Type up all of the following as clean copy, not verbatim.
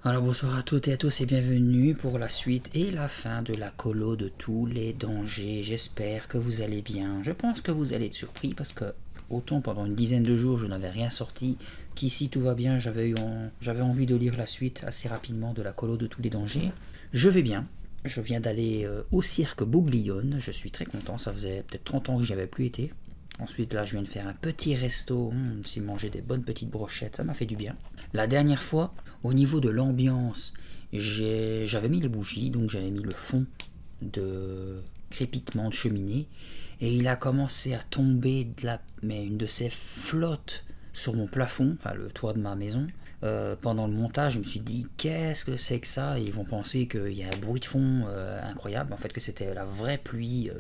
Alors bonsoir à toutes et à tous et bienvenue pour la suite et la fin de la colo de tous les dangers. J'espère que vous allez bien. Je pense que vous allez être surpris parce que autant pendant une dizaine de jours je n'avais rien sorti, qu'ici tout va bien, j'avais envie de lire la suite assez rapidement de la colo de tous les dangers. Je vais bien. Je viens d'aller au cirque Bouglione, je suis très content, ça faisait peut-être 30 ans que j'y avais plus été. Ensuite là je viens de faire un petit resto, j'ai mangé des bonnes petites brochettes, ça m'a fait du bien. La dernière fois, au niveau de l'ambiance, j'avais mis les bougies, donc j'avais mis le fond de crépitement de cheminée, et il a commencé à tomber une de ces flottes sur mon plafond, enfin le toit de ma maison. Pendant le montage, je me suis dit qu'est-ce que c'est que ça? Et ils vont penser qu'il y a un bruit de fond incroyable, en fait que c'était la vraie pluie.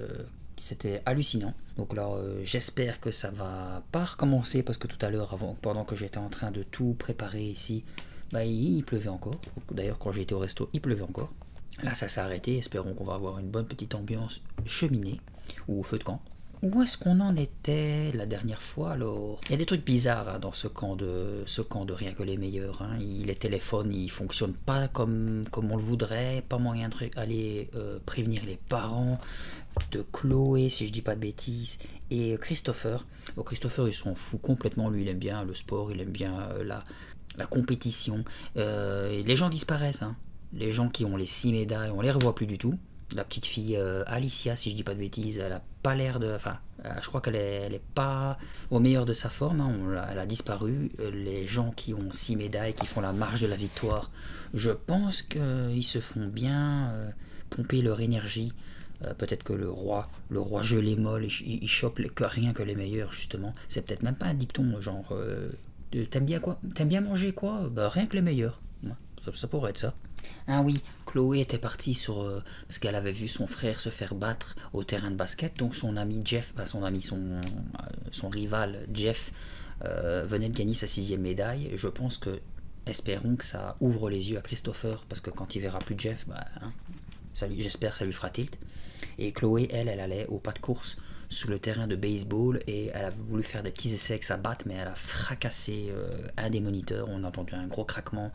C'était hallucinant. Donc là, j'espère que ça va pas recommencer parce que tout à l'heure, pendant que j'étais en train de tout préparer ici, bah, il pleuvait encore. D'ailleurs, quand j'étais au resto, il pleuvait encore. Là, ça s'est arrêté. Espérons qu'on va avoir une bonne petite ambiance cheminée ou feu de camp. Où est-ce qu'on en était la dernière fois alors? Il y a des trucs bizarres hein, dans ce camp de rien que les meilleurs. Hein. Les téléphones ils fonctionnent pas comme on le voudrait, pas moyen d'aller prévenir les parents de Chloé si je dis pas de bêtises et Christopher. Bon, Christopher il s'en fout complètement, lui il aime bien le sport, il aime bien la compétition. Les gens disparaissent, hein. Les gens qui ont les 6 médailles on les revoit plus du tout. La petite fille Alicia, si je dis pas de bêtises, elle a pas l'air de. Enfin, je crois qu'elle est pas au meilleur de sa forme. Hein, elle a disparu. Les gens qui ont 6 médailles, qui font la marche de la victoire, je pense qu'ils se font bien pomper leur énergie. Peut-être que le roi gelé molle, il chope rien que les meilleurs, justement. C'est peut-être même pas un dicton, genre. T'aimes bien quoi? T'aimes bien manger quoi? Bah, rien que les meilleurs. Ouais, ça pourrait être ça. Ah oui, Chloé était partie parce qu'elle avait vu son frère se faire battre au terrain de basket, donc son ami Jeff, son rival Jeff venait de gagner sa 6e médaille. Je pense que, espérons que ça ouvre les yeux à Christopher, parce que quand il verra plus Jeff, bah, hein, j'espère que ça lui fera tilt. Et Chloé, elle allait au pas de course sur le terrain de baseball et elle a voulu faire des petits essais avec sa batte, mais elle a fracassé un des moniteurs. On a entendu un gros craquement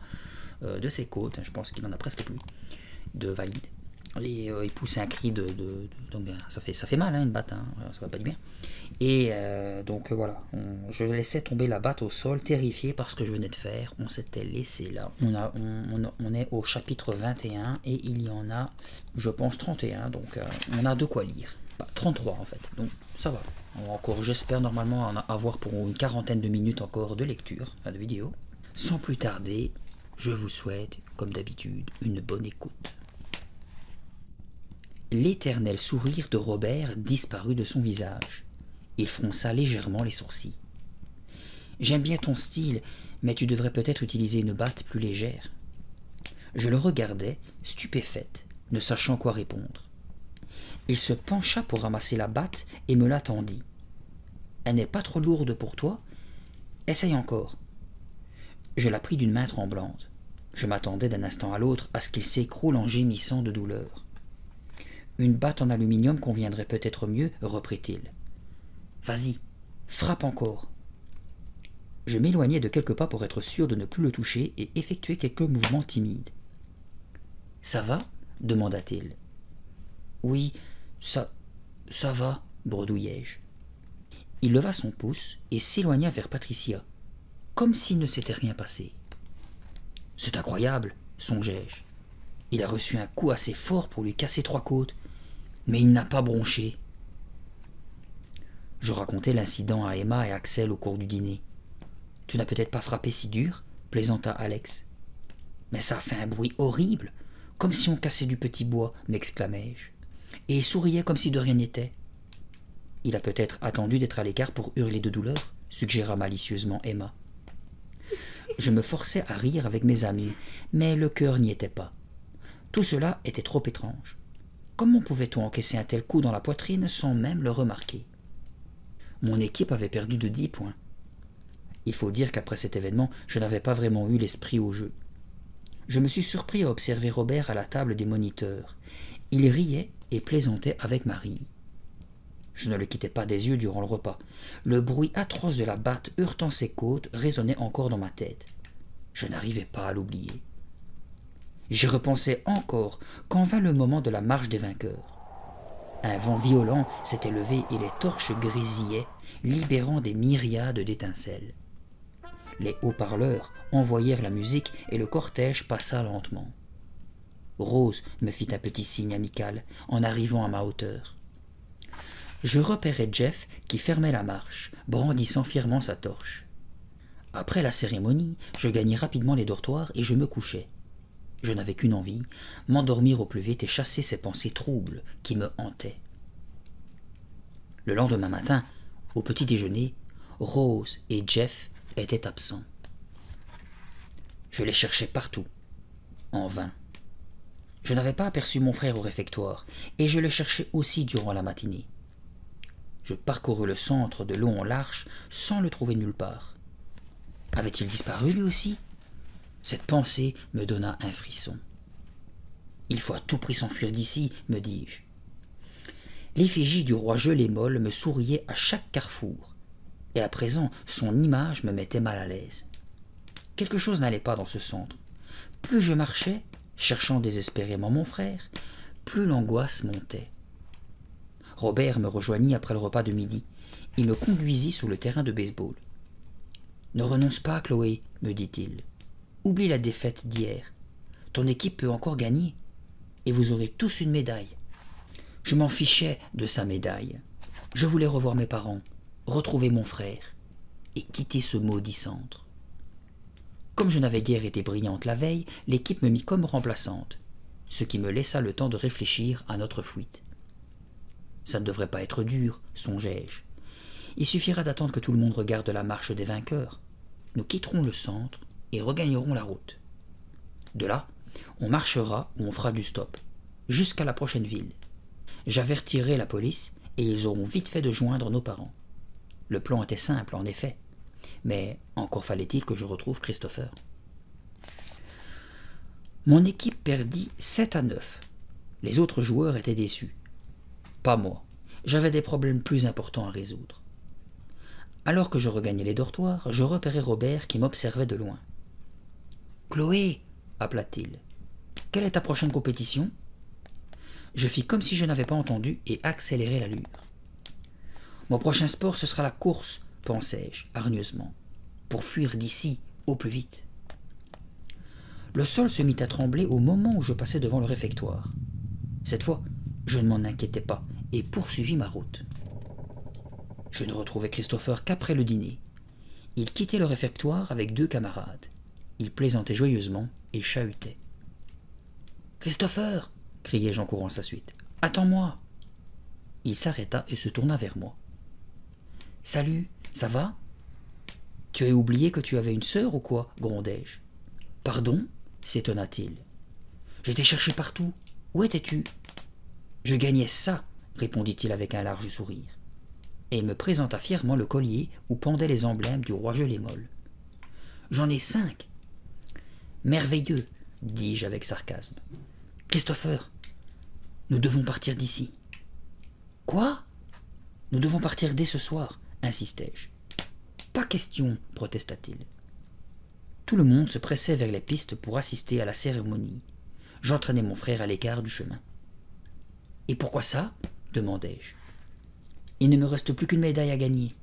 de ses côtes, je pense qu'il en a presque plus de valide. Et il pousse un cri donc ça fait mal hein, une batte, hein, ça va pas du bien. Et donc voilà, je laissais tomber la batte au sol, terrifié par ce que je venais de faire. On s'était laissé là. On est au chapitre 21 et il y en a, je pense, 31. Donc on a de quoi lire. 33 en fait. Donc ça va. On va encore, j'espère, normalement en avoir pour une quarantaine de minutes encore de lecture, enfin de vidéo. Sans plus tarder, je vous souhaite, comme d'habitude, une bonne écoute. L'éternel sourire de Robert disparut de son visage. Il fronça légèrement les sourcils. « J'aime bien ton style, mais tu devrais peut-être utiliser une batte plus légère. » Je le regardais, stupéfaite, ne sachant quoi répondre. Il se pencha pour ramasser la batte et me la tendit. « Elle n'est pas trop lourde pour toi? Essaye encore. » Je la pris d'une main tremblante. Je m'attendais d'un instant à l'autre à ce qu'il s'écroule en gémissant de douleur. « Une batte en aluminium conviendrait peut-être mieux, reprit-il. Vas-y, frappe encore. » Je m'éloignai de quelques pas pour être sûr de ne plus le toucher et effectuai quelques mouvements timides. « Ça va » demanda-t-il. « Oui, ça va, bredouillai-je. » Il leva son pouce et s'éloigna vers Patricia, comme s'il ne s'était rien passé. « C'est incroyable, songeai-je. Il a reçu un coup assez fort pour lui casser 3 côtes, mais il n'a pas bronché. » Je racontai l'incident à Emma et Axel au cours du dîner. « Tu n'as peut-être pas frappé si dur ?» plaisanta Alex. « Mais ça a fait un bruit horrible, comme si on cassait du petit bois, m'exclamai-je. Et il souriait comme si de rien n'était. »« Il a peut-être attendu d'être à l'écart pour hurler de douleur, » suggéra malicieusement Emma. Je me forçais à rire avec mes amis, mais le cœur n'y était pas. Tout cela était trop étrange. Comment pouvait-on encaisser un tel coup dans la poitrine sans même le remarquer? Mon équipe avait perdu de 10 points. Il faut dire qu'après cet événement, je n'avais pas vraiment eu l'esprit au jeu. Je me suis surpris à observer Robert à la table des moniteurs. Il riait et plaisantait avec Marie. Je ne le quittais pas des yeux durant le repas. Le bruit atroce de la batte heurtant ses côtes résonnait encore dans ma tête. Je n'arrivais pas à l'oublier. J'y repensais encore quand vint le moment de la marche des vainqueurs. Un vent violent s'était levé et les torches grésillaient, libérant des myriades d'étincelles. Les haut-parleurs envoyèrent la musique et le cortège passa lentement. Rose me fit un petit signe amical en arrivant à ma hauteur. Je repérai Jeff qui fermait la marche, brandissant fièrement sa torche. Après la cérémonie, je gagnai rapidement les dortoirs et je me couchai. Je n'avais qu'une envie, m'endormir au plus vite et chasser ces pensées troubles qui me hantaient. Le lendemain matin, au petit déjeuner, Rose et Jeff étaient absents. Je les cherchais partout, en vain. Je n'avais pas aperçu mon frère au réfectoire, et je le cherchais aussi durant la matinée. Je parcourus le centre de long en large sans le trouver nulle part. Avait-il disparu lui aussi ? Cette pensée me donna un frisson. Il faut à tout prix s'enfuir d'ici, me dis-je. L'effigie du roi Gelée-Molle me souriait à chaque carrefour, et à présent son image me mettait mal à l'aise. Quelque chose n'allait pas dans ce centre. Plus je marchais, cherchant désespérément mon frère, plus l'angoisse montait. Robert me rejoignit après le repas de midi. Il me conduisit sur le terrain de baseball. « Ne renonce pas, Chloé, me dit-il. Oublie la défaite d'hier. Ton équipe peut encore gagner, et vous aurez tous une médaille. » Je m'en fichais de sa médaille. Je voulais revoir mes parents, retrouver mon frère, et quitter ce maudit centre. Comme je n'avais guère été brillante la veille, l'équipe me mit comme remplaçante, ce qui me laissa le temps de réfléchir à notre fuite. Ça ne devrait pas être dur, songeai-je. Il suffira d'attendre que tout le monde regarde la marche des vainqueurs. Nous quitterons le centre et regagnerons la route. De là, on marchera ou on fera du stop, jusqu'à la prochaine ville. J'avertirai la police et ils auront vite fait de joindre nos parents. Le plan était simple, en effet, mais encore fallait-il que je retrouve Christopher. Mon équipe perdit 7-9. Les autres joueurs étaient déçus. Pas moi. J'avais des problèmes plus importants à résoudre. Alors que je regagnais les dortoirs, je repérai Robert qui m'observait de loin. « Chloé !» appela-t-il. « Quelle est ta prochaine compétition ?» Je fis comme si je n'avais pas entendu et accélérai l'allure. « Mon prochain sport, ce sera la course, pensai-je hargneusement, pour fuir d'ici au plus vite. » Le sol se mit à trembler au moment où je passais devant le réfectoire. Cette fois, je ne m'en inquiétais pas et poursuivis ma route. Je ne retrouvai Christopher qu'après le dîner. Il quittait le réfectoire avec 2 camarades. Il plaisantait joyeusement et chahutait. « Christopher !» criai-je en courant à sa suite. « Attends-moi !» Il s'arrêta et se tourna vers moi. « Salut, ça va ? Tu as oublié que tu avais une sœur ou quoi ?» grondai-je. « Pardon ?» s'étonna-t-il. « Je t'ai cherché partout. Où étais-tu ?»« Je gagnais ça !» répondit-il avec un large sourire. Et il me présenta fièrement le collier où pendaient les emblèmes du roi Gelée-Molle. « J'en ai 5. »« Merveilleux !» dis-je avec sarcasme. « Christopher, nous devons partir d'ici. »« Quoi ? Nous devons partir dès ce soir, insistai-je. »« Pas question, protesta-t-il. » Tout le monde se pressait vers les pistes pour assister à la cérémonie. J'entraînais mon frère à l'écart du chemin. « Et pourquoi ça ?» demandai-je. « Il ne me reste plus qu'une médaille à gagner. »«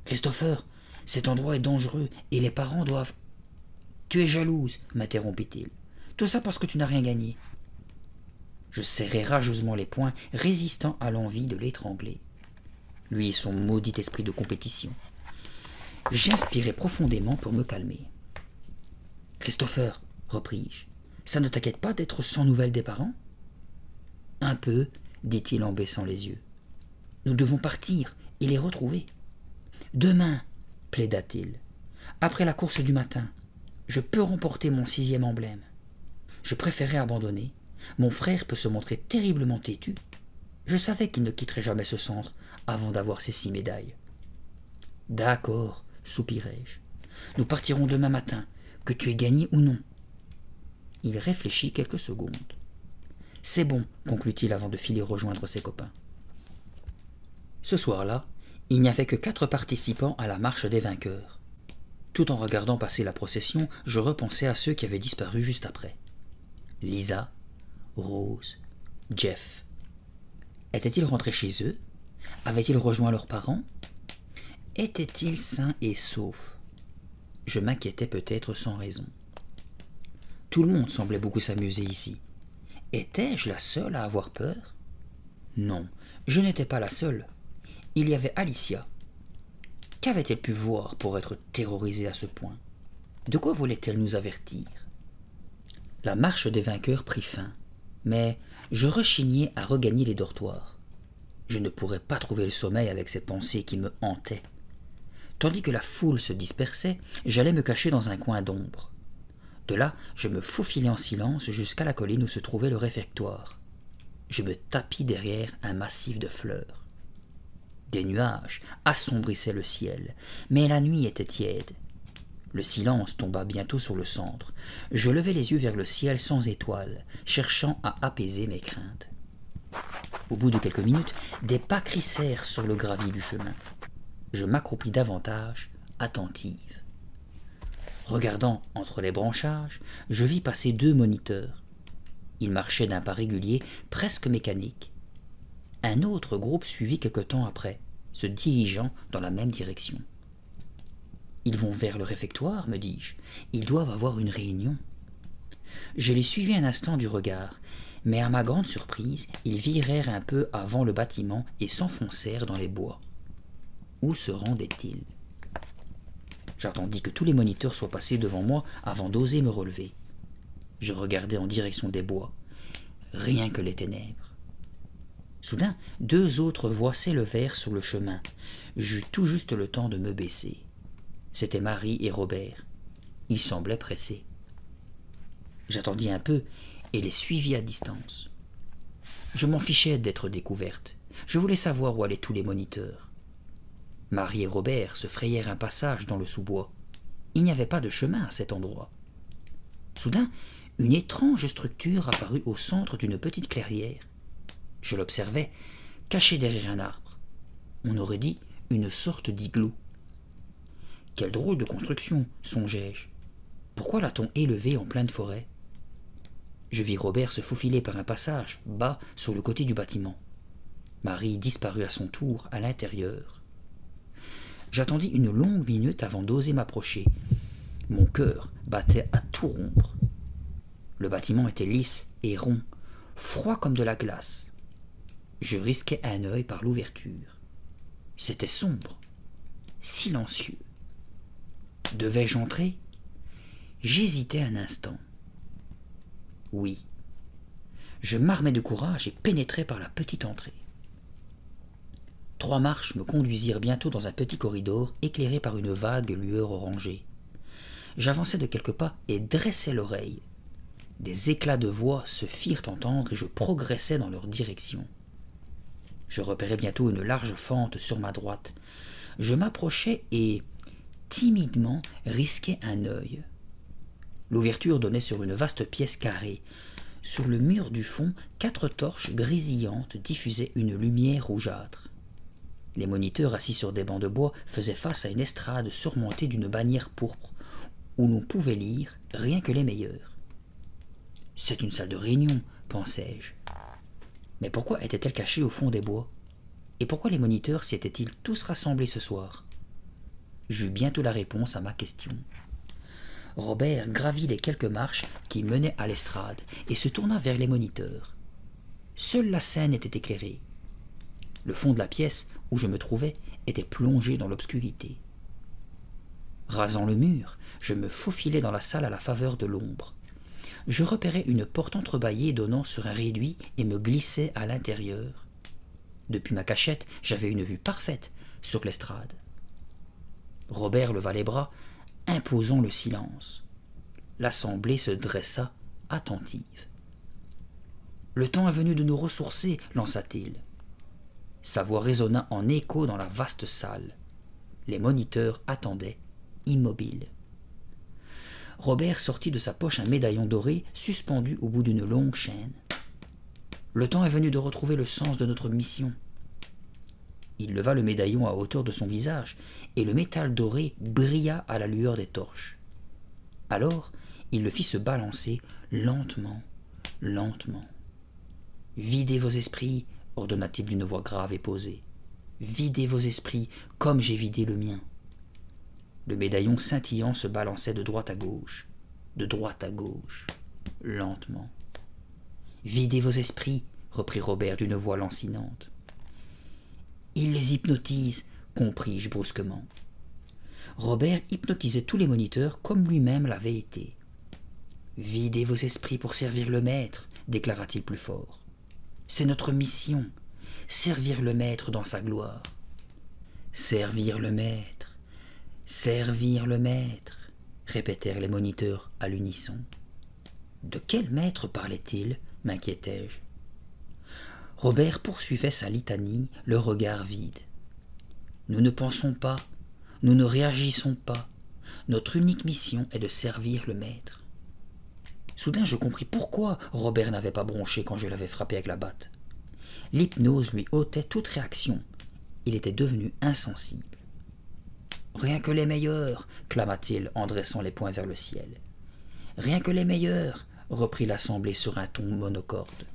Christopher, cet endroit est dangereux et les parents doivent... »« Tu es jalouse, m'interrompit-il. Tout ça parce que tu n'as rien gagné. » Je serrai rageusement les poings, résistant à l'envie de l'étrangler. Lui et son maudit esprit de compétition. J'inspirai profondément pour me calmer. « Christopher, repris-je, ça ne t'inquiète pas d'être sans nouvelles des parents ?»« Un peu, dit-il en baissant les yeux. Nous devons partir et les retrouver. »« Demain, plaida-t-il, après la course du matin, je peux remporter mon 6e emblème. Je préférais abandonner. Mon frère peut se montrer terriblement têtu. Je savais qu'il ne quitterait jamais ce centre avant d'avoir ses 6 médailles. »« D'accord, soupirai-je. Nous partirons demain matin, que tu aies gagné ou non. » Il réfléchit quelques secondes. « C'est bon, conclut-il avant de filer rejoindre ses copains. » Ce soir-là, il n'y avait que 4 participants à la marche des vainqueurs. Tout en regardant passer la procession, je repensais à ceux qui avaient disparu juste après. Lisa, Rose, Jeff. Étaient-ils rentrés chez eux? Avaient-ils rejoint leurs parents? Étaient-ils sains et saufs? Je m'inquiétais peut-être sans raison. Tout le monde semblait beaucoup s'amuser ici. Étais-je la seule à avoir peur? Non, je n'étais pas la seule. Il y avait Alicia. Qu'avait-elle pu voir pour être terrorisée à ce point? De quoi voulait-elle nous avertir? La marche des vainqueurs prit fin, mais je rechignais à regagner les dortoirs. Je ne pourrais pas trouver le sommeil avec ces pensées qui me hantaient. Tandis que la foule se dispersait, j'allais me cacher dans un coin d'ombre. De là, je me faufilais en silence jusqu'à la colline où se trouvait le réfectoire. Je me tapis derrière un massif de fleurs. Des nuages assombrissaient le ciel, mais la nuit était tiède. Le silence tomba bientôt sur le centre. Je levai les yeux vers le ciel sans étoiles, cherchant à apaiser mes craintes. Au bout de quelques minutes, des pas crissèrent sur le gravier du chemin. Je m'accroupis davantage, attentive. Regardant entre les branchages, je vis passer 2 moniteurs. Ils marchaient d'un pas régulier, presque mécanique. Un autre groupe suivit quelque temps après, se dirigeant dans la même direction. « Ils vont vers le réfectoire, me dis-je. Ils doivent avoir une réunion. » Je les suivis un instant du regard, mais à ma grande surprise, ils virèrent un peu avant le bâtiment et s'enfoncèrent dans les bois. Où se rendaient-ils? J'attendis que tous les moniteurs soient passés devant moi avant d'oser me relever. Je regardais en direction des bois. Rien que les ténèbres. Soudain, 2 autres voix s'élevèrent sur le chemin. J'eus tout juste le temps de me baisser. C'étaient Marie et Robert. Ils semblaient pressés. J'attendis un peu et les suivis à distance. Je m'en fichais d'être découverte. Je voulais savoir où allaient tous les moniteurs. Marie et Robert se frayèrent un passage dans le sous-bois. Il n'y avait pas de chemin à cet endroit. Soudain, une étrange structure apparut au centre d'une petite clairière. Je l'observais, caché derrière un arbre. On aurait dit une sorte d'igloo. Quelle drôle de construction, songeai-je. Pourquoi l'a-t-on élevée en pleine forêt? Je vis Robert se faufiler par un passage, bas, sur le côté du bâtiment. Marie disparut à son tour à l'intérieur. J'attendis une longue minute avant d'oser m'approcher. Mon cœur battait à tout rompre. Le bâtiment était lisse et rond, froid comme de la glace. Je risquai un œil par l'ouverture. C'était sombre, silencieux. Devais-je entrer? J'hésitai un instant. Oui. Je m'armai de courage et pénétrai par la petite entrée. 3 marches me conduisirent bientôt dans un petit corridor éclairé par une vague lueur orangée. J'avançai de quelques pas et dressai l'oreille. Des éclats de voix se firent entendre et je progressai dans leur direction. Je repérai bientôt une large fente sur ma droite. Je m'approchai et, timidement, risquai un œil. L'ouverture donnait sur une vaste pièce carrée. Sur le mur du fond, 4 torches grésillantes diffusaient une lumière rougeâtre. Les moniteurs assis sur des bancs de bois faisaient face à une estrade surmontée d'une bannière pourpre, où l'on pouvait lire rien que les meilleurs. « C'est une salle de réunion, pensai-je. Mais pourquoi était-elle cachée au fond des bois? Et pourquoi les moniteurs s'y étaient-ils tous rassemblés ce soir? J'eus bientôt la réponse à ma question. Robert gravit les quelques marches qui menaient à l'estrade et se tourna vers les moniteurs. Seule la scène était éclairée. Le fond de la pièce où je me trouvais était plongé dans l'obscurité. Rasant le mur, je me faufilai dans la salle à la faveur de l'ombre. Je repérai une porte entrebâillée donnant sur un réduit et me glissai à l'intérieur. Depuis ma cachette, j'avais une vue parfaite sur l'estrade. Robert leva les bras, imposant le silence. L'assemblée se dressa, attentive. « Le temps est venu de nous ressourcer, lança-t-il. » Sa voix résonna en écho dans la vaste salle. Les moniteurs attendaient, immobiles. Robert sortit de sa poche un médaillon doré suspendu au bout d'une longue chaîne. « Le temps est venu de retrouver le sens de notre mission. » Il leva le médaillon à hauteur de son visage, et le métal doré brilla à la lueur des torches. Alors, il le fit se balancer lentement, lentement. « Videz vos esprits, ordonna-t-il d'une voix grave et posée. « Videz vos esprits comme j'ai vidé le mien. » Le médaillon scintillant se balançait de droite à gauche, lentement. « Videz vos esprits, reprit Robert d'une voix lancinante. « Il les hypnotise, compris-je brusquement. » Robert hypnotisait tous les moniteurs comme lui-même l'avait été. « Videz vos esprits pour servir le maître, déclara-t-il plus fort. C'est notre mission, servir le maître dans sa gloire. Servir le maître, répétèrent les moniteurs à l'unisson. De quel maître parlait-il, m'inquiétai-je. Robert poursuivait sa litanie, le regard vide. Nous ne pensons pas, nous ne réagissons pas. Notre unique mission est de servir le maître. Soudain, je compris pourquoi Robert n'avait pas bronché quand je l'avais frappé avec la batte. L'hypnose lui ôtait toute réaction. Il était devenu insensible. « Rien que les meilleurs !» clama-t-il en dressant les poings vers le ciel. « Rien que les meilleurs !» reprit l'assemblée sur un ton monocorde.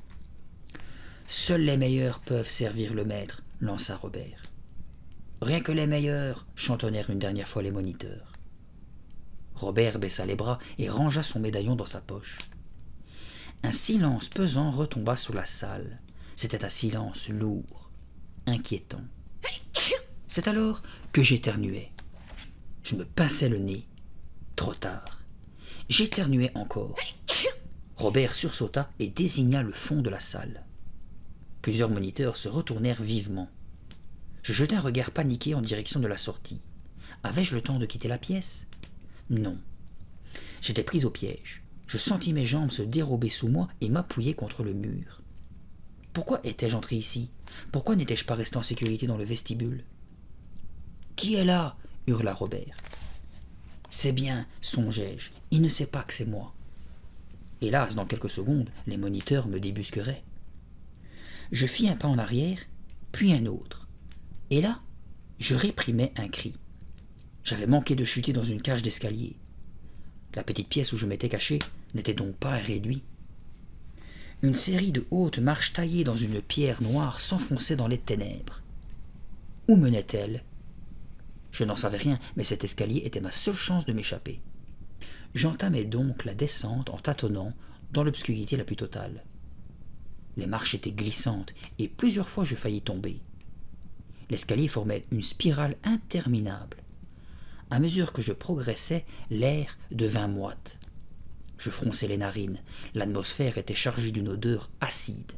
« Seuls les meilleurs peuvent servir le maître !» lança Robert. « Rien que les meilleurs !» chantonnèrent une dernière fois les moniteurs. Robert baissa les bras et rangea son médaillon dans sa poche. Un silence pesant retomba sur la salle. C'était un silence lourd, inquiétant. C'est alors que j'éternuai. Je me pinçai le nez. Trop tard. J'éternuai encore. Robert sursauta et désigna le fond de la salle. Plusieurs moniteurs se retournèrent vivement. Je jetai un regard paniqué en direction de la sortie. Avais-je le temps de quitter la pièce ? Non. J'étais pris au piège. Je sentis mes jambes se dérober sous moi et m'appuyer contre le mur. Pourquoi étais-je entré ici? Pourquoi n'étais-je pas resté en sécurité dans le vestibule? « Qui est là ?» hurla Robert. « C'est bien, songeai-je, il ne sait pas que c'est moi. » Hélas, dans quelques secondes, les moniteurs me débusqueraient. Je fis un pas en arrière, puis un autre. Et là, je réprimai un cri. J'avais manqué de chuter dans une cage d'escalier. La petite pièce où je m'étais caché n'était donc pas un réduit. Une série de hautes marches taillées dans une pierre noire s'enfonçait dans les ténèbres. Où menait-elle? Je n'en savais rien, mais cet escalier était ma seule chance de m'échapper. J'entamai donc la descente en tâtonnant dans l'obscurité la plus totale. Les marches étaient glissantes et plusieurs fois je faillis tomber. L'escalier formait une spirale interminable. À mesure que je progressais, l'air devint moite. Je fronçais les narines. L'atmosphère était chargée d'une odeur acide,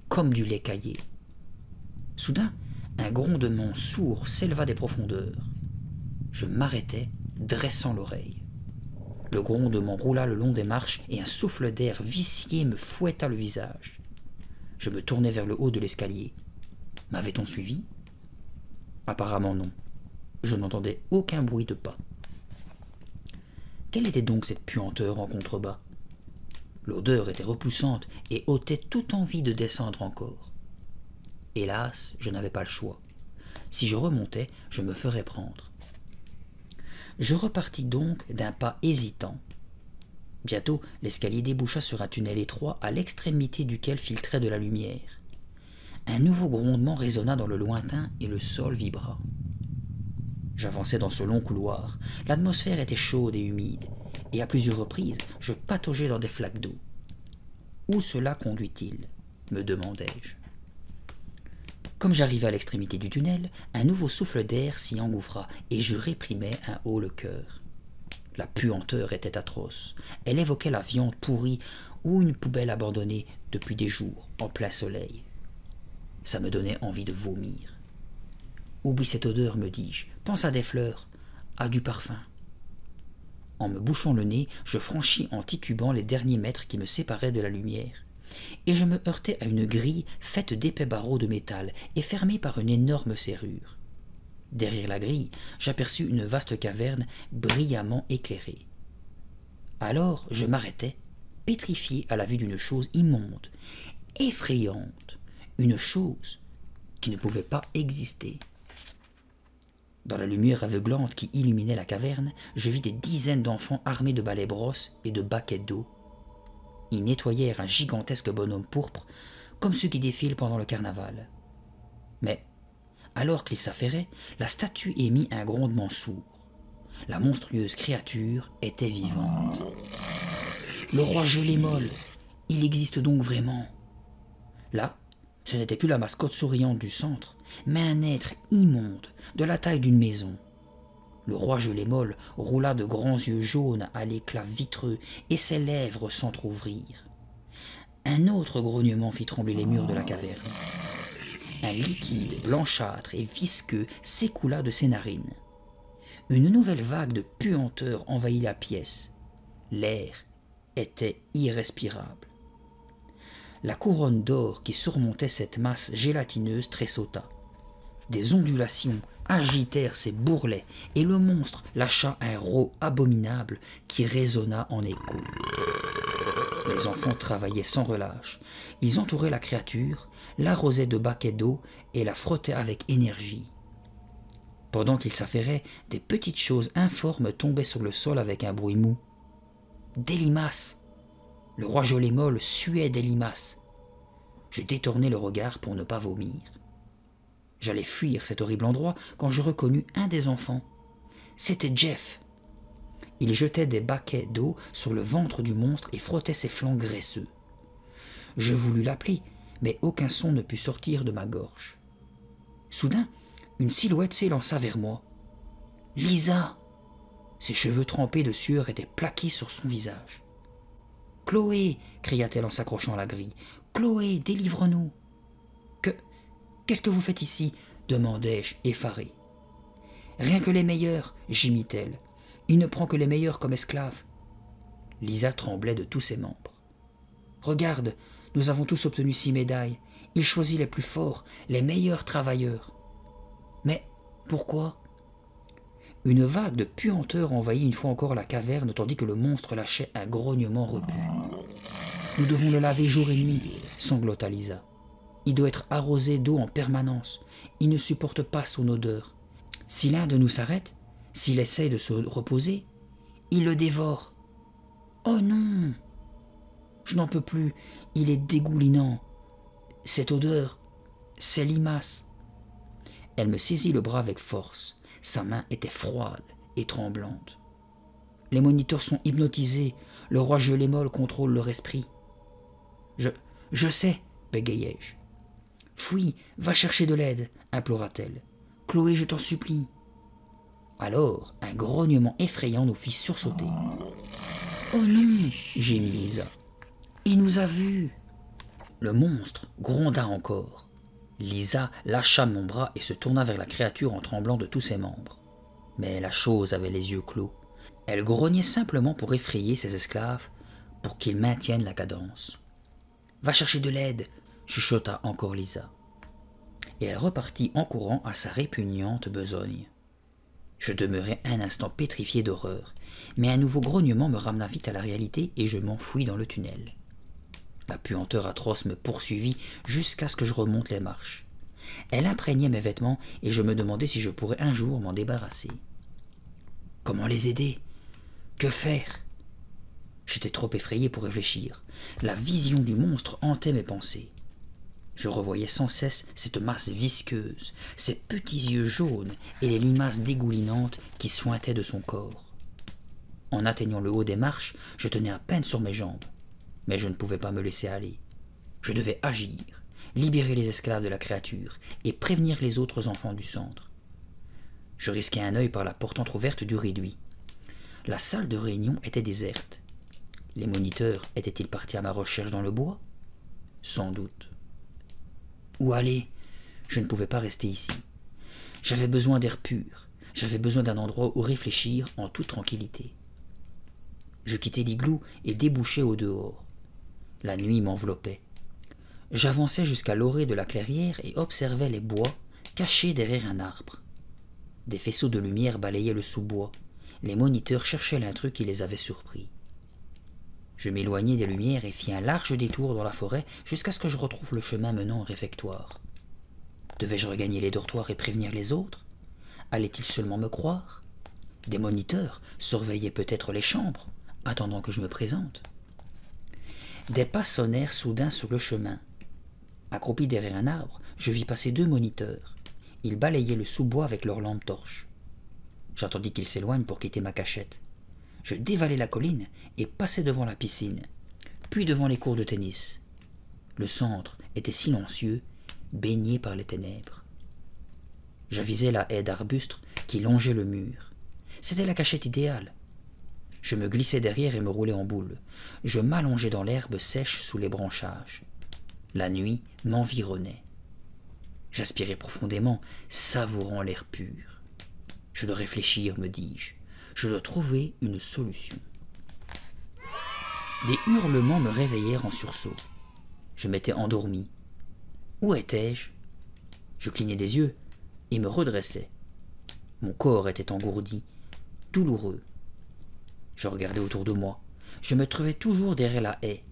comme du lait caillé. Soudain, un grondement sourd s'éleva des profondeurs. Je m'arrêtai, dressant l'oreille. Le grondement roula le long des marches et un souffle d'air vicié me fouetta le visage. Je me tournai vers le haut de l'escalier. M'avait-on suivi? Apparemment non. Je n'entendais aucun bruit de pas. Quelle était donc cette puanteur en contrebas? L'odeur était repoussante et ôtait toute envie de descendre encore. Hélas, je n'avais pas le choix. Si je remontais, je me ferais prendre. Je repartis donc d'un pas hésitant. Bientôt, l'escalier déboucha sur un tunnel étroit à l'extrémité duquel filtrait de la lumière. Un nouveau grondement résonna dans le lointain et le sol vibra. J'avançais dans ce long couloir. L'atmosphère était chaude et humide, et à plusieurs reprises, je pataugeais dans des flaques d'eau. Où cela conduit-il? Me demandai-je. Comme j'arrivais à l'extrémité du tunnel, un nouveau souffle d'air s'y engouffra, et je réprimai un haut le cœur. La puanteur était atroce. Elle évoquait la viande pourrie ou une poubelle abandonnée depuis des jours, en plein soleil. Ça me donnait envie de vomir. Oublie cette odeur, me dis-je, pense à des fleurs, à du parfum. En me bouchant le nez, je franchis en titubant les derniers mètres qui me séparaient de la lumière, et je me heurtai à une grille faite d'épais barreaux de métal et fermée par une énorme serrure. Derrière la grille, j'aperçus une vaste caverne brillamment éclairée. Alors je m'arrêtai, pétrifié à la vue d'une chose immonde, effrayante, une chose qui ne pouvait pas exister. Dans la lumière aveuglante qui illuminait la caverne, je vis des dizaines d'enfants armés de balais brosses et de baquets d'eau. Ils nettoyèrent un gigantesque bonhomme pourpre, comme ceux qui défilent pendant le carnaval. Mais, alors qu'ils s'affairaient, la statue émit un grondement sourd. La monstrueuse créature était vivante. Le roi gelé molle, il existe donc vraiment. Là, ce n'était plus la mascotte souriante du centre, mais un être immonde, de la taille d'une maison. Le roi gelé molle roula de grands yeux jaunes à l'éclat vitreux et ses lèvres s'entr'ouvrirent. Un autre grognement fit trembler les murs de la caverne. Un liquide blanchâtre et visqueux s'écoula de ses narines. Une nouvelle vague de puanteur envahit la pièce. L'air était irrespirable. La couronne d'or qui surmontait cette masse gélatineuse tressauta. Des ondulations agitèrent ses bourrelets et le monstre lâcha un rot abominable qui résonna en écho. Les enfants travaillaient sans relâche. Ils entouraient la créature, l'arrosaient de baquets d'eau et la frottaient avec énergie. Pendant qu'ils s'affairaient, des petites choses informes tombaient sur le sol avec un bruit mou. Des limaces! Le roi gelé molle suait des limaces. Je détournai le regard pour ne pas vomir. J'allais fuir cet horrible endroit quand je reconnus un des enfants. C'était Jeff. Il jetait des baquets d'eau sur le ventre du monstre et frottait ses flancs graisseux. Je voulus l'appeler, mais aucun son ne put sortir de ma gorge. Soudain, une silhouette s'élança vers moi. « Lisa !» Ses cheveux trempés de sueur étaient plaqués sur son visage. « Chloé !» cria-t-elle en s'accrochant à la grille. « Chloé, délivre-nous !»« Qu'est-ce que vous faites ici ?» demandai-je, effaré. « Rien que les meilleurs, » gémit-elle. « Il ne prend que les meilleurs comme esclaves. » Lisa tremblait de tous ses membres. « Regarde, nous avons tous obtenu 6 médailles. Il choisit les plus forts, les meilleurs travailleurs. » « Mais pourquoi ?» Une vague de puanteur envahit une fois encore la caverne tandis que le monstre lâchait un grognement repu. « Nous devons le laver jour et nuit, » sanglota Lisa. « Il doit être arrosé d'eau en permanence. Il ne supporte pas son odeur. Si l'un de nous s'arrête, s'il essaie de se reposer, il le dévore. Oh non! Je n'en peux plus, il est dégoulinant. Cette odeur, c'est limace. » Elle me saisit le bras avec force. Sa main était froide et tremblante. « Les moniteurs sont hypnotisés. Le roi gelé molle contrôle leur esprit. »« Je sais, » bégayai-je. « Fouille, va chercher de l'aide, » implora-t-elle. « Chloé, je t'en supplie. » Alors, un grognement effrayant nous fit sursauter. « Oh non !» gémit Lisa. « Il nous a vus !» Le monstre gronda encore. Lisa lâcha mon bras et se tourna vers la créature en tremblant de tous ses membres. Mais la chose avait les yeux clos. Elle grognait simplement pour effrayer ses esclaves, pour qu'ils maintiennent la cadence. « Va chercher de l'aide !» chuchota encore Lisa. Et elle repartit en courant à sa répugnante besogne. Je demeurai un instant pétrifié d'horreur, mais un nouveau grognement me ramena vite à la réalité et je m'enfuis dans le tunnel. La puanteur atroce me poursuivit jusqu'à ce que je remonte les marches. Elle imprégnait mes vêtements et je me demandais si je pourrais un jour m'en débarrasser. Comment les aider? Que faire? J'étais trop effrayé pour réfléchir. La vision du monstre hantait mes pensées. Je revoyais sans cesse cette masse visqueuse, ces petits yeux jaunes et les limaces dégoulinantes qui suintaient de son corps. En atteignant le haut des marches, je tenais à peine sur mes jambes. Mais je ne pouvais pas me laisser aller. Je devais agir, libérer les esclaves de la créature et prévenir les autres enfants du centre. Je risquai un œil par la porte entr'ouverte du réduit. La salle de réunion était déserte. Les moniteurs étaient-ils partis à ma recherche dans le bois? Sans doute. Où aller? Je ne pouvais pas rester ici. J'avais besoin d'air pur. J'avais besoin d'un endroit où réfléchir en toute tranquillité. Je quittai l'igloo et débouchai au dehors. La nuit m'enveloppait. J'avançai jusqu'à l'orée de la clairière et observais les bois cachés derrière un arbre. Des faisceaux de lumière balayaient le sous-bois. Les moniteurs cherchaient l'intrus qui les avait surpris. Je m'éloignai des lumières et fis un large détour dans la forêt jusqu'à ce que je retrouve le chemin menant au réfectoire. Devais-je regagner les dortoirs et prévenir les autres? Allaient-ils seulement me croire? Des moniteurs surveillaient peut-être les chambres, attendant que je me présente. Des pas sonnèrent soudain sur le chemin. Accroupi derrière un arbre, je vis passer 2 moniteurs. Ils balayaient le sous-bois avec leurs lampes torches. J'attendis qu'ils s'éloignent pour quitter ma cachette. Je dévalai la colline et passai devant la piscine, puis devant les cours de tennis. Le centre était silencieux, baigné par les ténèbres. J'avisai la haie d'arbustes qui longeait le mur. C'était la cachette idéale. Je me glissai derrière et me roulai en boule. Je m'allongeai dans l'herbe sèche sous les branchages. La nuit m'environnait. J'aspirai profondément, savourant l'air pur. Je dois réfléchir, me dis-je. Je dois trouver une solution. Des hurlements me réveillèrent en sursaut. Je m'étais endormi. Où étais-je? Je clignai des yeux et me redressai. Mon corps était engourdi, douloureux. Je regardais autour de moi. Je me trouvais toujours derrière la haie.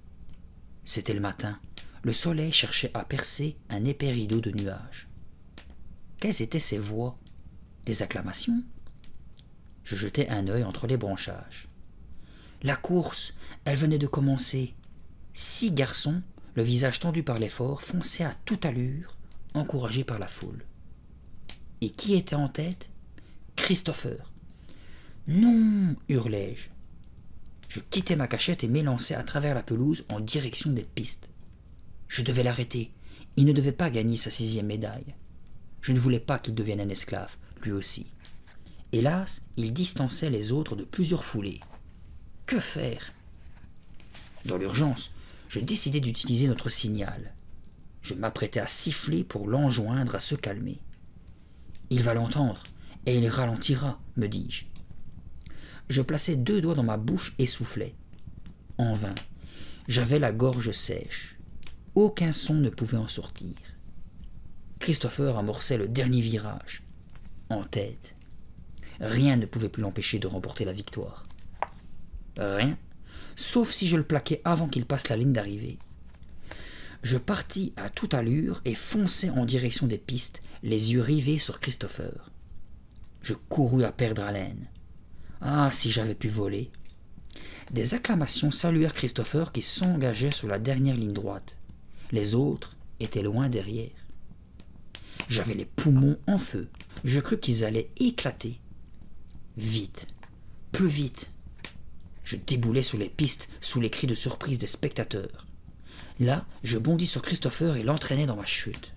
C'était le matin. Le soleil cherchait à percer un épais rideau de nuages. Quelles étaient ces voix? Des acclamations? Je jetai un œil entre les branchages. La course, elle venait de commencer. 6 garçons, le visage tendu par l'effort, fonçaient à toute allure, encouragés par la foule. Et qui était en tête? Christopher. Non, hurlai-je. Je quittai ma cachette et m'élançai à travers la pelouse en direction des pistes. Je devais l'arrêter. Il ne devait pas gagner sa 6e médaille. Je ne voulais pas qu'il devienne un esclave, lui aussi. Hélas, il distançait les autres de plusieurs foulées. Que faire? Dans l'urgence, je décidai d'utiliser notre signal. Je m'apprêtais à siffler pour l'enjoindre à se calmer. Il va l'entendre, et il ralentira, me dis-je. Je plaçai 2 doigts dans ma bouche et soufflai. En vain. J'avais la gorge sèche. Aucun son ne pouvait en sortir. Christopher amorçait le dernier virage. En tête. Rien ne pouvait plus l'empêcher de remporter la victoire. Rien, sauf si je le plaquais avant qu'il passe la ligne d'arrivée. Je partis à toute allure et fonçai en direction des pistes, les yeux rivés sur Christopher. Je courus à perdre haleine. Ah, si j'avais pu voler! Des acclamations saluèrent Christopher qui s'engageait sur la dernière ligne droite. Les autres étaient loin derrière. J'avais les poumons en feu. Je crus qu'ils allaient éclater. Vite, plus vite. Je déboulais sur les pistes sous les cris de surprise des spectateurs. Là, je bondis sur Christopher et l'entraînai dans ma chute.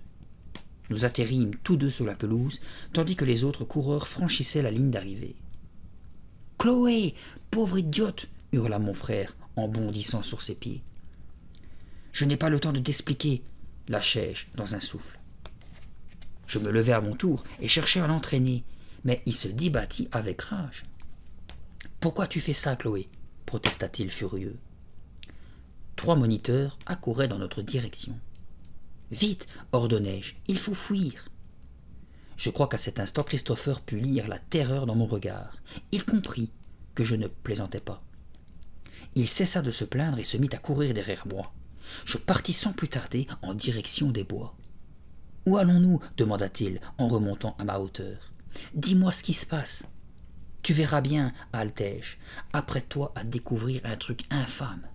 Nous atterrîmes tous 2 sur la pelouse, tandis que les autres coureurs franchissaient la ligne d'arrivée. « Chloé, pauvre idiote !» hurla mon frère en bondissant sur ses pieds. « Je n'ai pas le temps de t'expliquer !» lâchai-je dans un souffle. Je me levai à mon tour et cherchai à l'entraîner, mais il se débattit avec rage. « Pourquoi tu fais ça, Chloé ?» protesta-t-il furieux. 3 moniteurs accouraient dans notre direction. « Vite !» ordonnai-je, « il faut fuir !» Je crois qu'à cet instant Christopher put lire la terreur dans mon regard. Il comprit que je ne plaisantais pas. Il cessa de se plaindre et se mit à courir derrière moi. Je partis sans plus tarder en direction des bois. « Où allons-nous » demanda-t-il en remontant à ma hauteur. « Dis-moi ce qui se passe. »« Tu verras bien, haletai-je. Apprête-toi à découvrir un truc infâme. »«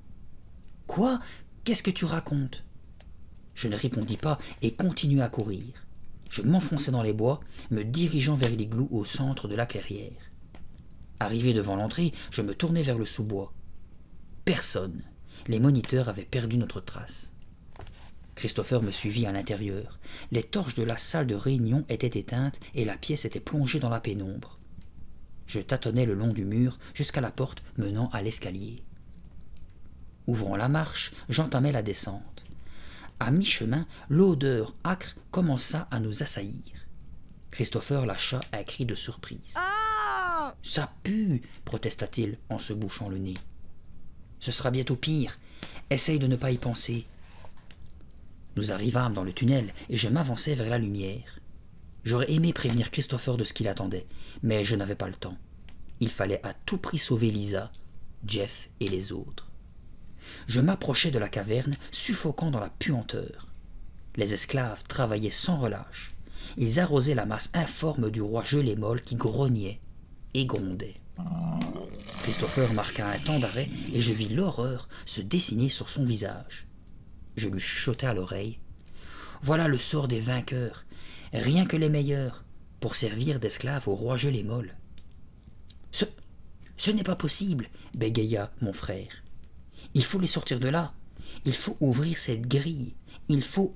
Quoi? Qu'est-ce que tu racontes ?» Je ne répondis pas et continuai à courir. Je m'enfonçai dans les bois, me dirigeant vers l'igloo au centre de la clairière. Arrivé devant l'entrée, je me tournai vers le sous-bois. Personne. Les moniteurs avaient perdu notre trace. Christopher me suivit à l'intérieur. Les torches de la salle de réunion étaient éteintes et la pièce était plongée dans la pénombre. Je tâtonnai le long du mur jusqu'à la porte menant à l'escalier. Ouvrant la marche, j'entamai la descente. À mi-chemin, l'odeur âcre commença à nous assaillir. Christopher lâcha un cri de surprise. « Ça pue !» protesta-t-il en se bouchant le nez. « Ce sera bientôt pire. Essaye de ne pas y penser. » Nous arrivâmes dans le tunnel et je m'avançai vers la lumière. J'aurais aimé prévenir Christopher de ce qu'il attendait, mais je n'avais pas le temps. Il fallait à tout prix sauver Lisa, Jeff et les autres. Je m'approchai de la caverne, suffoquant dans la puanteur. Les esclaves travaillaient sans relâche. Ils arrosaient la masse informe du roi gelé molle qui grognait et grondait. Christopher marqua un temps d'arrêt et je vis l'horreur se dessiner sur son visage. Je lui chuchotai à l'oreille. Voilà le sort des vainqueurs, rien que les meilleurs, pour servir d'esclaves au roi Gelémol. Ce n'est pas possible, bégaya mon frère. Il faut les sortir de là. Il faut ouvrir cette grille. Il faut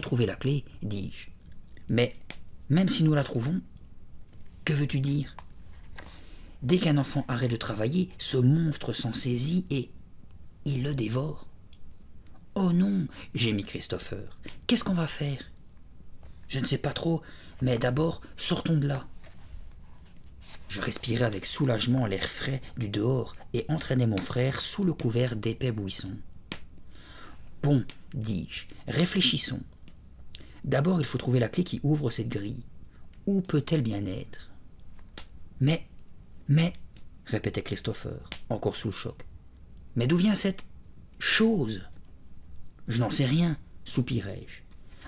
trouver la clé, dis-je. Mais, même si nous la trouvons, que veux-tu dire? Dès qu'un enfant arrête de travailler, ce monstre s'en saisit et il le dévore. Oh non, gémit Christopher. Qu'est-ce qu'on va faire? Je ne sais pas trop, mais d'abord, sortons de là. Je respirais avec soulagement l'air frais du dehors et entraînai mon frère sous le couvert d'épais buissons. Bon, dis-je, réfléchissons. D'abord, il faut trouver la clé qui ouvre cette grille. Où peut-elle bien être? Mais, répétait Christopher, encore sous le choc. Mais d'où vient cette chose? Je n'en sais rien, soupirai-je.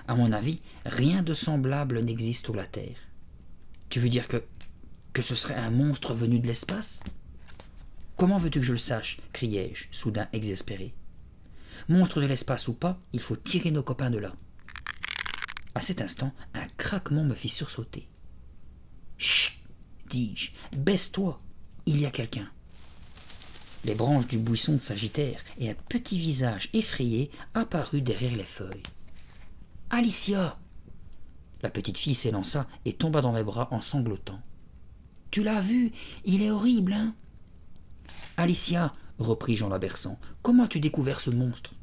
À mon avis, rien de semblable n'existe sur la Terre. Tu veux dire que ce serait un monstre venu de l'espace? Comment veux-tu que je le sache? Criai-je, soudain exaspéré. Monstre de l'espace ou pas, il faut tirer nos copains de là. À cet instant, un craquement me fit sursauter. Chut, dis-je, baisse-toi, il y a quelqu'un. Les branches du buisson s'agitèrent et un petit visage effrayé apparut derrière les feuilles. Alicia! La petite fille s'élança et tomba dans mes bras en sanglotant. Tu l'as vu, il est horrible, hein? Alicia, repris-je en la berçant, comment as-tu découvert ce monstre?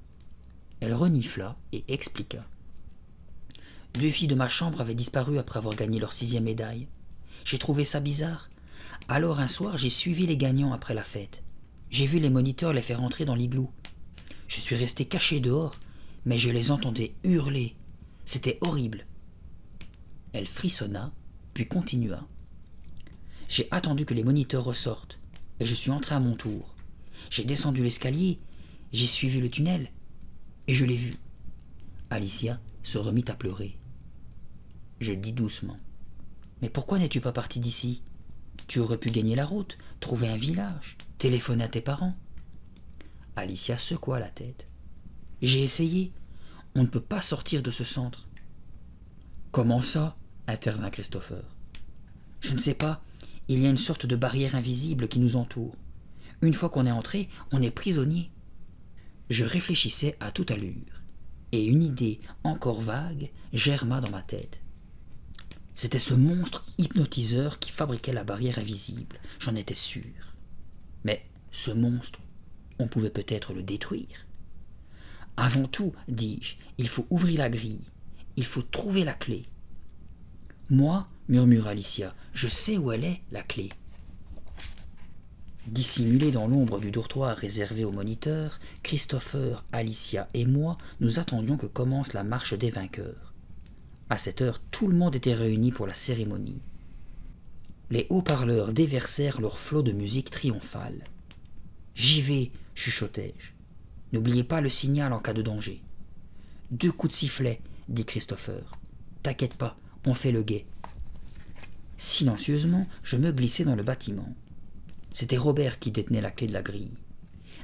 Elle renifla et expliqua. 2 filles de ma chambre avaient disparu après avoir gagné leur 6e médaille. J'ai trouvé ça bizarre. Alors un soir, j'ai suivi les gagnants après la fête. J'ai vu les moniteurs les faire entrer dans l'igloo. Je suis resté caché dehors, mais je les entendais hurler. C'était horrible. Elle frissonna, puis continua. J'ai attendu que les moniteurs ressortent, et je suis entré à mon tour. J'ai descendu l'escalier, j'ai suivi le tunnel, et je l'ai vu. Alicia se remit à pleurer. Je dis doucement. Mais pourquoi n'es-tu pas parti d'ici? Tu aurais pu gagner la route, trouver un village, téléphoner à tes parents. Alicia secoua la tête. J'ai essayé. On ne peut pas sortir de ce centre. Comment ça? Intervint Christopher. Je ne sais pas. Il y a une sorte de barrière invisible qui nous entoure. Une fois qu'on est entré, on est prisonnier. Je réfléchissais à toute allure, et une idée encore vague germa dans ma tête. C'était ce monstre hypnotiseur qui fabriquait la barrière invisible, j'en étais sûr. Mais ce monstre, on pouvait peut-être le détruire. Avant tout, dis-je, il faut ouvrir la grille, il faut trouver la clé. Moi, murmura Alicia, je sais où elle est, la clé. Dissimulés dans l'ombre du dortoir réservé aux moniteurs, Christopher, Alicia et moi, nous attendions que commence la marche des vainqueurs. À cette heure, tout le monde était réuni pour la cérémonie. Les haut-parleurs déversèrent leur flot de musique triomphale. « J'y vais !» chuchotai-je. « N'oubliez pas le signal en cas de danger. »« 2 coups de sifflet, » dit Christopher. « T'inquiète pas, on fait le guet. » Silencieusement, je me glissai dans le bâtiment. C'était Robert qui détenait la clé de la grille.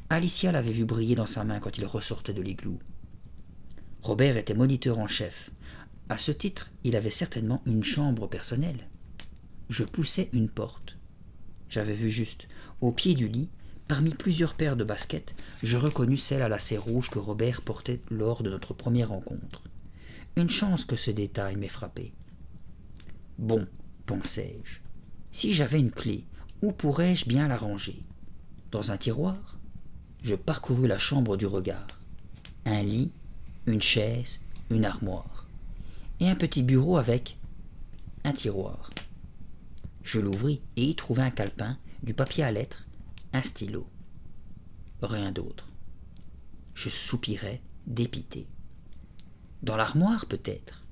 Alicia l'avait vu briller dans sa main quand il ressortait de l'igloo. Robert était moniteur en chef. À ce titre, il avait certainement une chambre personnelle. Je poussai une porte. J'avais vu juste. Au pied du lit, parmi plusieurs paires de baskets, je reconnus celle à lacets rouges que Robert portait lors de notre première rencontre. Une chance que ce détail m'ait frappé. Bon, pensai-je, si j'avais une clé, où pourrais-je bien la ranger? Dans un tiroir? Je parcourus la chambre du regard. Un lit, une chaise, une armoire. Et un petit bureau avec un tiroir. Je l'ouvris et y trouvai un calepin, du papier à lettres, un stylo. Rien d'autre. Je soupirai, dépité. Dans l'armoire, peut-être.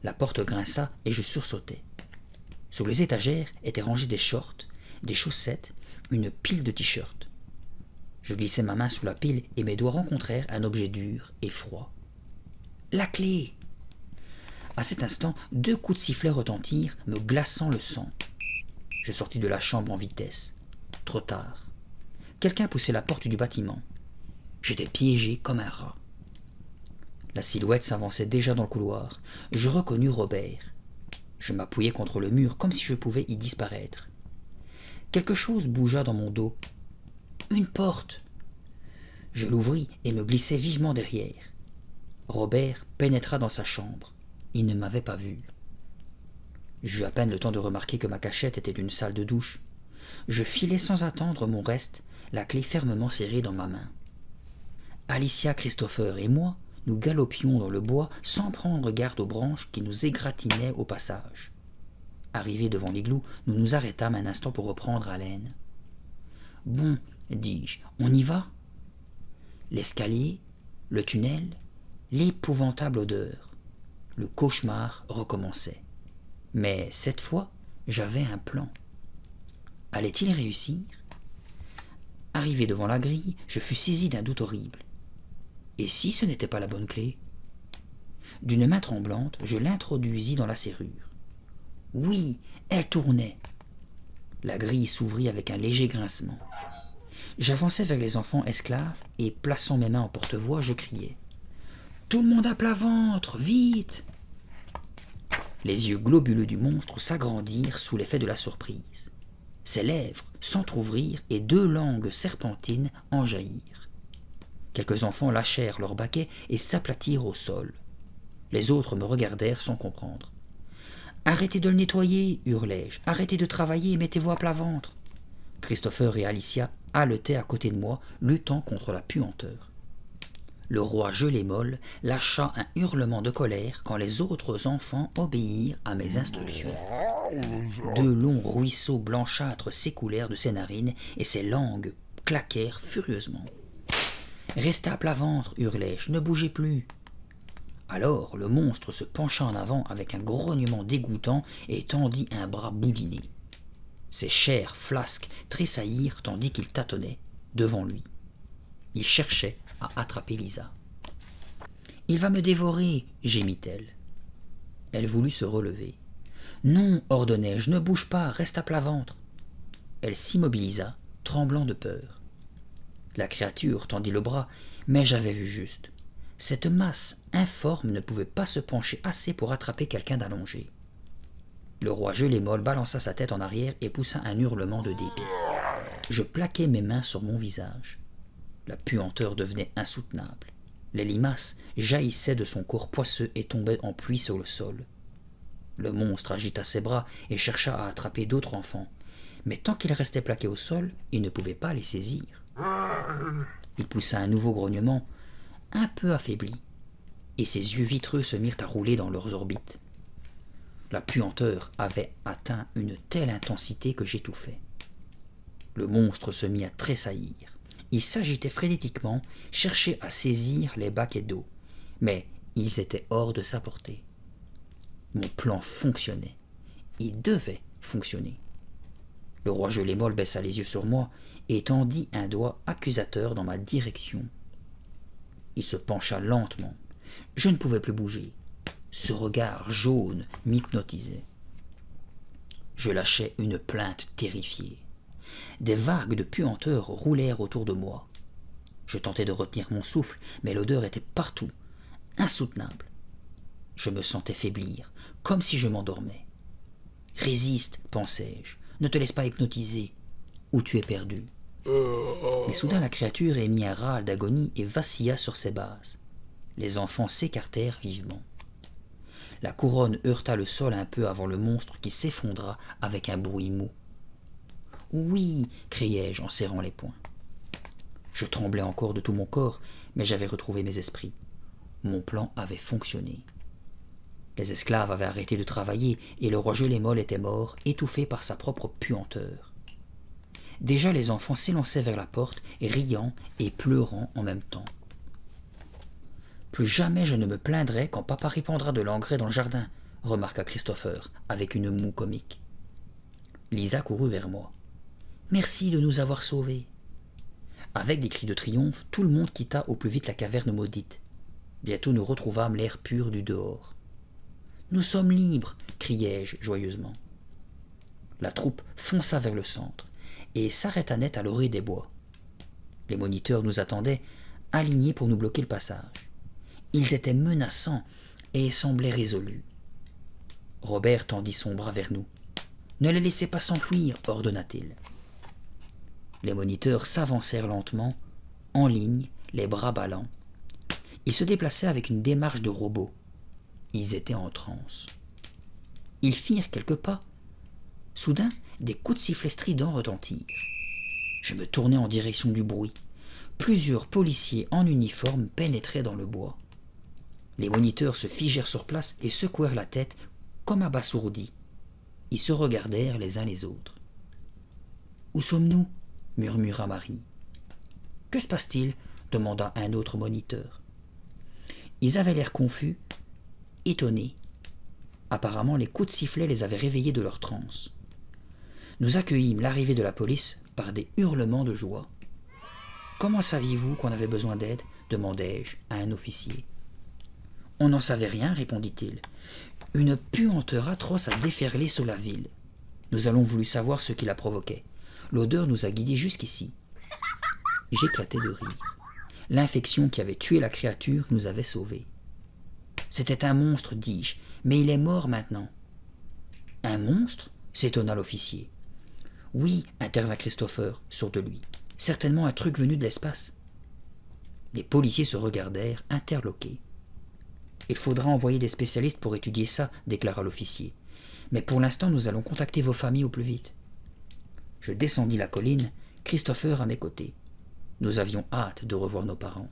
La porte grinça et je sursautai. Sous les étagères étaient rangés des shorts, des chaussettes, une pile de t-shirts. Je glissai ma main sous la pile et mes doigts rencontrèrent un objet dur et froid. La clé! À cet instant, 2 coups de sifflet retentirent, me glaçant le sang. Je sortis de la chambre en vitesse. Trop tard. Quelqu'un poussait la porte du bâtiment. J'étais piégé comme un rat. La silhouette s'avançait déjà dans le couloir. Je reconnus Robert. Je m'appuyai contre le mur comme si je pouvais y disparaître. Quelque chose bougea dans mon dos. Une porte. Je l'ouvris et me glissai vivement derrière. Robert pénétra dans sa chambre. Il ne m'avait pas vu. J'eus à peine le temps de remarquer que ma cachette était une salle de douche. Je filai sans attendre mon reste, la clé fermement serrée dans ma main. Alicia, Christopher et moi, nous galopions dans le bois sans prendre garde aux branches qui nous égratignaient au passage. Arrivés devant l'igloo, nous nous arrêtâmes un instant pour reprendre haleine. « Bon, dis-je, on y va ?» L'escalier, le tunnel, l'épouvantable odeur, le cauchemar recommençait. Mais cette fois, j'avais un plan. Allait-il réussir? Arrivé devant la grille, je fus saisi d'un doute horrible. Et si ce n'était pas la bonne clé? D'une main tremblante, je l'introduisis dans la serrure. Oui, elle tournait. La grille s'ouvrit avec un léger grincement. J'avançai vers les enfants esclaves et, plaçant mes mains en porte-voix, je criai. « Tout le monde à plat ventre, vite !» Les yeux globuleux du monstre s'agrandirent sous l'effet de la surprise. Ses lèvres s'entr'ouvrirent et 2 langues serpentines en jaillirent. Quelques enfants lâchèrent leurs baquets et s'aplatirent au sol. Les autres me regardèrent sans comprendre. « Arrêtez de le nettoyer !» hurlai-je. « Arrêtez de travailler et mettez-vous à plat ventre !» Christopher et Alicia haletaient à côté de moi, luttant contre la puanteur. Le roi Gelée-Molle lâcha un hurlement de colère quand les autres enfants obéirent à mes instructions. 2 longs ruisseaux blanchâtres s'écoulèrent de ses narines et ses langues claquèrent furieusement. « Restez à plat ventre !» hurlai-je. « Ne bougez plus !» Alors le monstre se pencha en avant avec un grognement dégoûtant et tendit un bras boudiné. Ses chairs flasques tressaillirent tandis qu'il tâtonnait devant lui. Il cherchait à attraper Lisa. « Il va me dévorer !» gémit-elle. Elle voulut se relever. « Non, ordonnai-je, ne bouge pas, reste à plat ventre. » Elle s'immobilisa, tremblant de peur. La créature tendit le bras, mais j'avais vu juste. Cette masse informe ne pouvait pas se pencher assez pour attraper quelqu'un d'allongé. Le roi Gelée-Molle balança sa tête en arrière et poussa un hurlement de dépit. Je plaquai mes mains sur mon visage. La puanteur devenait insoutenable. Les limaces jaillissaient de son corps poisseux et tombaient en pluie sur le sol. Le monstre agita ses bras et chercha à attraper d'autres enfants, mais tant qu'il restait plaqué au sol, il ne pouvait pas les saisir. Il poussa un nouveau grognement, un peu affaibli, et ses yeux vitreux se mirent à rouler dans leurs orbites. La puanteur avait atteint une telle intensité que j'étouffais. Le monstre se mit à tressaillir. Il s'agitait frénétiquement, cherchait à saisir les baquets d'eau, mais ils étaient hors de sa portée. Mon plan fonctionnait. Il devait fonctionner. Le roi Gelée-Molle baissa les yeux sur moi et tendit un doigt accusateur dans ma direction. Il se pencha lentement. Je ne pouvais plus bouger. Ce regard jaune m'hypnotisait. Je lâchai une plainte terrifiée. Des vagues de puanteur roulèrent autour de moi. Je tentais de retenir mon souffle, mais l'odeur était partout, insoutenable. Je me sentais faiblir, comme si je m'endormais. « Résiste, pensai-je, ne te laisse pas hypnotiser, ou tu es perdu. » Mais soudain la créature émit un râle d'agonie et vacilla sur ses bases. Les enfants s'écartèrent vivement. La couronne heurta le sol un peu avant le monstre qui s'effondra avec un bruit mou. « Oui !» criai-je en serrant les poings. Je tremblais encore de tout mon corps, mais j'avais retrouvé mes esprits. Mon plan avait fonctionné. Les esclaves avaient arrêté de travailler et le roi Gelée-Molle était mort, étouffé par sa propre puanteur. Déjà les enfants s'élançaient vers la porte, riant et pleurant en même temps. « Plus jamais je ne me plaindrai quand papa répandra de l'engrais dans le jardin, » remarqua Christopher avec une moue comique. Lisa courut vers moi. « Merci de nous avoir sauvés. » Avec des cris de triomphe, tout le monde quitta au plus vite la caverne maudite. Bientôt nous retrouvâmes l'air pur du dehors. « Nous sommes libres !» criai-je joyeusement. La troupe fonça vers le centre et s'arrêta net à l'orée des bois. Les moniteurs nous attendaient, alignés pour nous bloquer le passage. Ils étaient menaçants et semblaient résolus. Robert tendit son bras vers nous. « Ne les laissez pas s'enfuir, ordonna-t-il. » Les moniteurs s'avancèrent lentement, en ligne, les bras ballants. Ils se déplaçaient avec une démarche de robot. Ils étaient en transe. Ils firent quelques pas. Soudain, des coups de sifflet stridents retentirent. Je me tournai en direction du bruit. Plusieurs policiers en uniforme pénétraient dans le bois. Les moniteurs se figèrent sur place et secouèrent la tête comme abasourdis. Ils se regardèrent les uns les autres. « Où sommes-nous » murmura Marie. « Que se passe-t-il » demanda un autre moniteur. Ils avaient l'air confus, étonnés. Apparemment, les coups de sifflet les avaient réveillés de leur transe. Nous accueillîmes l'arrivée de la police par des hurlements de joie. « Comment saviez-vous qu'on avait besoin d'aide » demandai-je à un officier. « On n'en savait rien, répondit-il. Une puanteur atroce a déferlé sur la ville. Nous avons voulu savoir ce qui la provoquait. L'odeur nous a guidés jusqu'ici. » J'éclatai de rire. L'infection qui avait tué la créature nous avait sauvés. « C'était un monstre, dis-je, mais il est mort maintenant. »« Un monstre » s'étonna l'officier. « Oui, intervint Christopher, sûr de lui. Certainement un truc venu de l'espace. » Les policiers se regardèrent, interloqués. « Il faudra envoyer des spécialistes pour étudier ça, déclara l'officier. Mais pour l'instant, nous allons contacter vos familles au plus vite. » Je descendis la colline, Christopher à mes côtés. Nous avions hâte de revoir nos parents.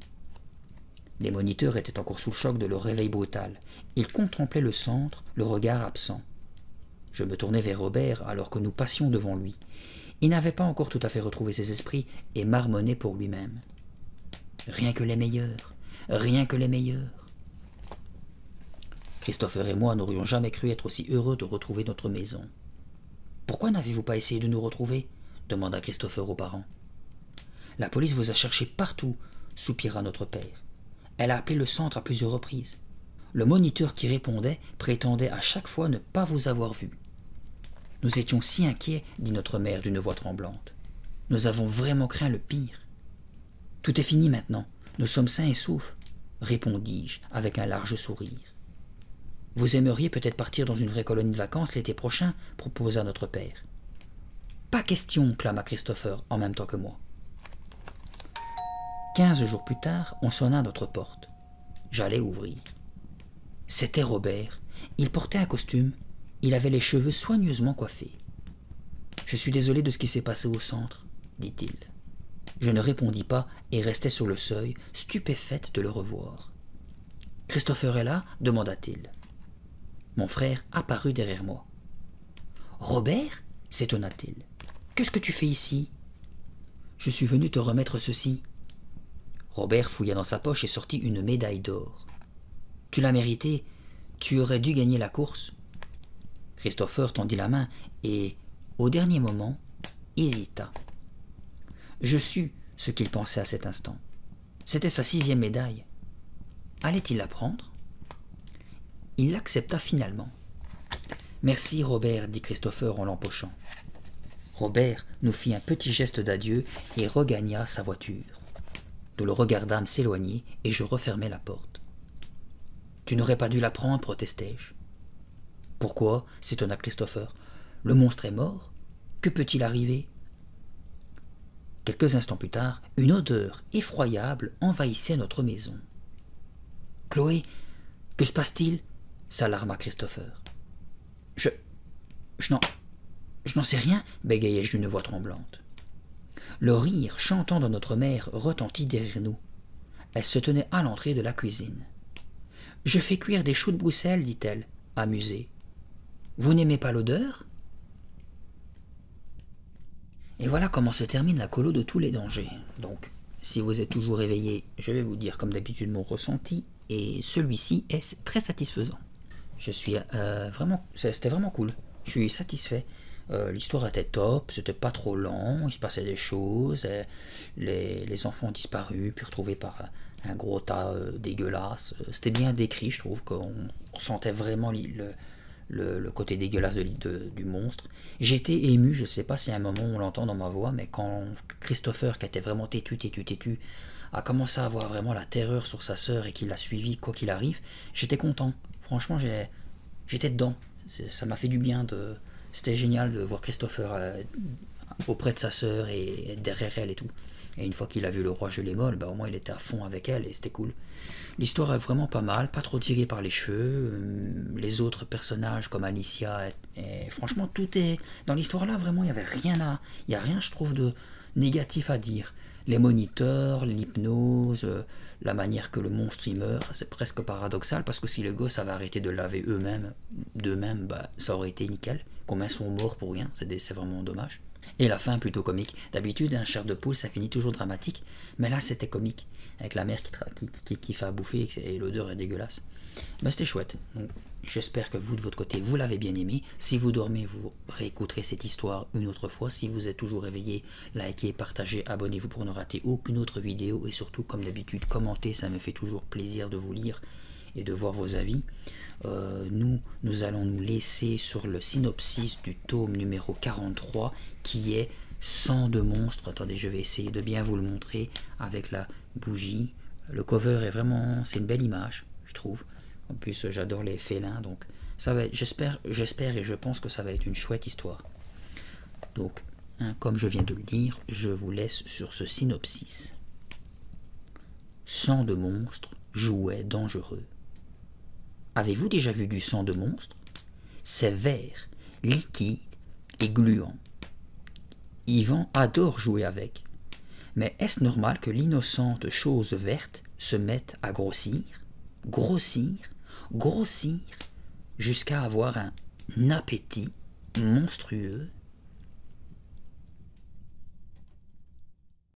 Les moniteurs étaient encore sous le choc de leur réveil brutal. Ils contemplaient le centre, le regard absent. Je me tournai vers Robert alors que nous passions devant lui. Il n'avait pas encore tout à fait retrouvé ses esprits et marmonnait pour lui-même. « Rien que les meilleurs, rien que les meilleurs. » Christopher et moi n'aurions jamais cru être aussi heureux de retrouver notre maison. « Pourquoi n'avez-vous pas essayé de nous retrouver » demanda Christopher aux parents. « La police vous a cherché partout, » soupira notre père. « Elle a appelé le centre à plusieurs reprises. Le moniteur qui répondait prétendait à chaque fois ne pas vous avoir vu. »« Nous étions si inquiets, » dit notre mère d'une voix tremblante. « Nous avons vraiment craint le pire. »« Tout est fini maintenant, nous sommes sains et saufs, » répondis-je avec un large sourire. « Vous aimeriez peut-être partir dans une vraie colonie de vacances l'été prochain » proposa notre père. « Pas question » clama Christopher en même temps que moi. 15 jours plus tard, on sonna à notre porte. J'allais ouvrir. C'était Robert. Il portait un costume. Il avait les cheveux soigneusement coiffés. « Je suis désolé de ce qui s'est passé au centre, » dit-il. Je ne répondis pas et restai sur le seuil, stupéfaite de le revoir. « Christopher est là » demanda-t-il. Mon frère apparut derrière moi. « Robert » s'étonna-t-il. « Qu'est-ce que tu fais ici ?»« Je suis venu te remettre ceci. » Robert fouilla dans sa poche et sortit une médaille d'or. « Tu l'as mérité, tu aurais dû gagner la course. » Christopher tendit la main et, au dernier moment, hésita. Je sus ce qu'il pensait à cet instant. C'était sa 6e médaille. Allait-il la prendre ? Il l'accepta finalement. « Merci, Robert, » dit Christopher en l'empochant. Robert nous fit un petit geste d'adieu et regagna sa voiture. Nous le regardâmes s'éloigner et je refermai la porte. « Tu n'aurais pas dû la prendre, protestai-je. »« Pourquoi » s'étonna Christopher. « Le monstre est mort. Que peut-il arriver ?» Quelques instants plus tard, une odeur effroyable envahissait notre maison. « Chloé, que se passe-t-il » s'alarma Christopher. « Je n'en sais rien » bégayai-je d'une voix tremblante. Le rire chantant de notre mère retentit derrière nous. Elle se tenait à l'entrée de la cuisine. « Je fais cuire des choux de Bruxelles, dit-elle, amusée. Vous n'aimez pas l'odeur ?» Et voilà comment se termine la colo de tous les dangers. Donc, si vous êtes toujours éveillé, je vais vous dire comme d'habitude mon ressenti, et celui-ci est très satisfaisant. Je suis c'était vraiment cool. Je suis satisfait. L'histoire était top, c'était pas trop lent, il se passait des choses, les enfants ont disparu, puis retrouvés par un gros tas dégueulasse. C'était bien décrit, je trouve qu'on sentait vraiment le côté dégueulasse du monstre. J'étais ému, je sais pas si à un moment on l'entend dans ma voix, mais quand Christopher, qui était vraiment têtu, a commencé à avoir vraiment la terreur sur sa sœur et qu'il l'a suivi quoi qu'il arrive, j'étais content. Franchement, j'étais dedans. Ça m'a fait du bien. C'était génial de voir Christopher auprès de sa sœur et être derrière elle et tout. Et une fois qu'il a vu le roi gelé molle, bah, au moins il était à fond avec elle et c'était cool. L'histoire est vraiment pas mal, pas trop tirée par les cheveux. Les autres personnages comme Alicia, et franchement tout est dans l'histoire là. Vraiment, il y a rien, je trouve, de négatif à dire. Les moniteurs, l'hypnose, la manière que le monstre y meurt, c'est presque paradoxal parce que si les gosses avaient arrêté de laver d'eux-mêmes, bah, ça aurait été nickel. Combien sont morts pour rien, c'est vraiment dommage. Et la fin plutôt comique. D'habitude, un chair de poule, ça finit toujours dramatique, mais là c'était comique, avec la mère qui fait à bouffer et l'odeur est dégueulasse. Mais c'était chouette. Donc, j'espère que vous, de votre côté, vous l'avez bien aimé. Si vous dormez, vous réécouterez cette histoire une autre fois. Si vous êtes toujours réveillé, likez, partagez, abonnez-vous pour ne rater aucune autre vidéo. Et surtout, comme d'habitude, commentez, ça me fait toujours plaisir de vous lire et de voir vos avis. Nous allons nous laisser sur le synopsis du tome numéro 43 qui est Sang de monstre. Attendez, je vais essayer de bien vous le montrer avec la bougie. Le cover est vraiment, c'est une belle image, je trouve. En plus, j'adore les félins, donc ça va être, j'espère et je pense que ça va être une chouette histoire. Donc, comme je viens de le dire, je vous laisse sur ce synopsis. Sang de monstre, jouet dangereux. Avez-vous déjà vu du sang de monstre? C'est vert, liquide et gluant. Yvan adore jouer avec. Mais est-ce normal que l'innocente chose verte se mette à grossir, jusqu'à avoir un appétit monstrueux?